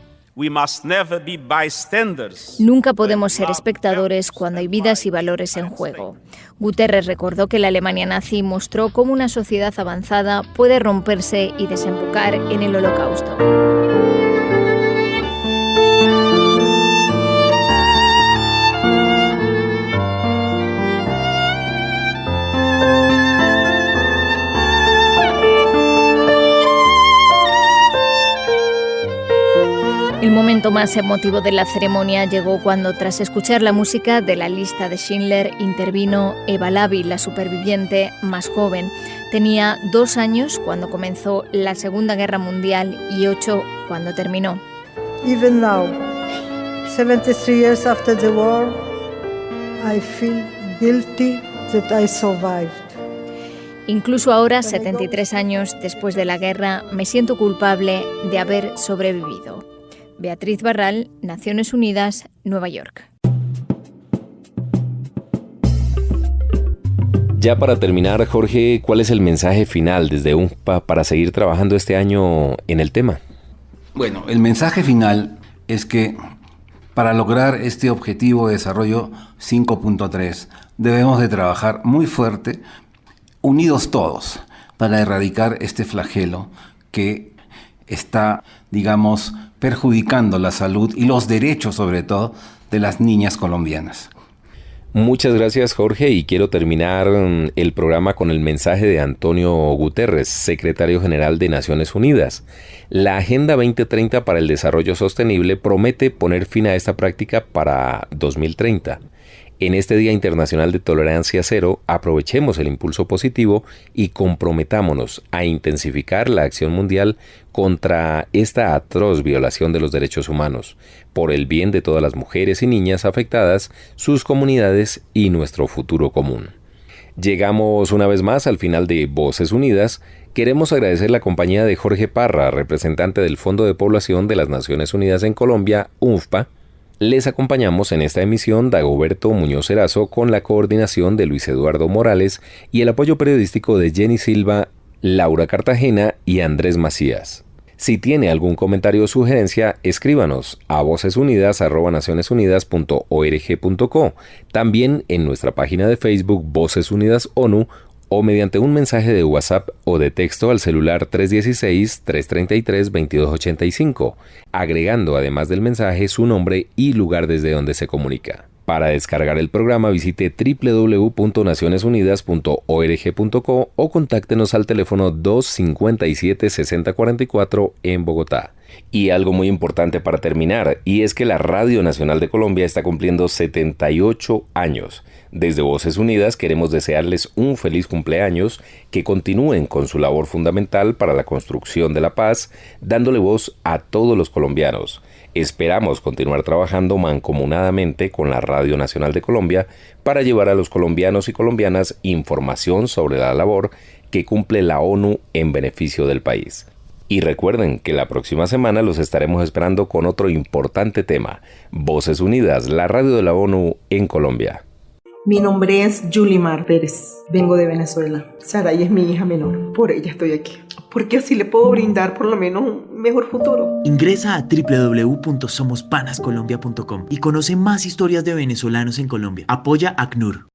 Nunca podemos ser espectadores cuando hay vidas y valores en juego. Guterres recordó que la Alemania nazi mostró cómo una sociedad avanzada puede romperse y desembocar en el Holocausto. El momento más emotivo de la ceremonia llegó cuando, tras escuchar la música de la lista de Schindler, intervino Eva Lavi, la superviviente más joven. Tenía 2 años cuando comenzó la Segunda Guerra Mundial y 8 cuando terminó.
Even now, 73 years after the war, I feel guilty that I survived.
Incluso ahora, 73 años después de la guerra, me siento culpable de haber sobrevivido. Beatriz Barral, Naciones Unidas, Nueva York.
Ya para terminar, Jorge, ¿cuál es el mensaje final desde UNFPA para seguir trabajando este año en el tema?
Bueno, el mensaje final es que para lograr este objetivo de desarrollo 5.3 debemos de trabajar muy fuerte, unidos todos, para erradicar este flagelo que está, digamos, perjudicando la salud y los derechos, sobre todo, de las niñas colombianas.
Muchas gracias, Jorge, y quiero terminar el programa con el mensaje de Antonio Guterres, secretario general de Naciones Unidas. La Agenda 2030 para el Desarrollo Sostenible promete poner fin a esta práctica para 2030. En este Día Internacional de Tolerancia Cero, aprovechemos el impulso positivo y comprometámonos a intensificar la acción mundial contra esta atroz violación de los derechos humanos, por el bien de todas las mujeres y niñas afectadas, sus comunidades y nuestro futuro común. Llegamos una vez más al final de Voces Unidas. Queremos agradecer la compañía de Jorge Parra, representante del Fondo de Población de las Naciones Unidas en Colombia, UNFPA. Les acompañamos en esta emisión Dagoberto Muñoz Erazo con la coordinación de Luis Eduardo Morales y el apoyo periodístico de Jenny Silva, Laura Cartagena y Andrés Macías. Si tiene algún comentario o sugerencia, escríbanos a vocesunidas@nacionesunidas.org.co, también en nuestra página de Facebook Voces Unidas ONU o mediante un mensaje de WhatsApp o de texto al celular 316-333-2285, agregando además del mensaje su nombre y lugar desde donde se comunica. Para descargar el programa visite www.nacionesunidas.org.co o contáctenos al teléfono 257-6044 en Bogotá. Y algo muy importante para terminar, y es que la Radio Nacional de Colombia está cumpliendo 78 años. Desde Voces Unidas queremos desearles un feliz cumpleaños, que continúen con su labor fundamental para la construcción de la paz, dándole voz a todos los colombianos. Esperamos continuar trabajando mancomunadamente con la Radio Nacional de Colombia para llevar a los colombianos y colombianas información sobre la labor que cumple la ONU en beneficio del país. Y recuerden que la próxima semana los estaremos esperando con otro importante tema. Voces Unidas, la radio de la ONU en Colombia.
Mi nombre es Yulimar Pérez, vengo de Venezuela. Saray es mi hija menor, por ella estoy aquí. Porque así le puedo brindar por lo menos un mejor futuro.
Ingresa a www.somospanascolombia.com y conoce más historias de venezolanos en Colombia. Apoya ACNUR.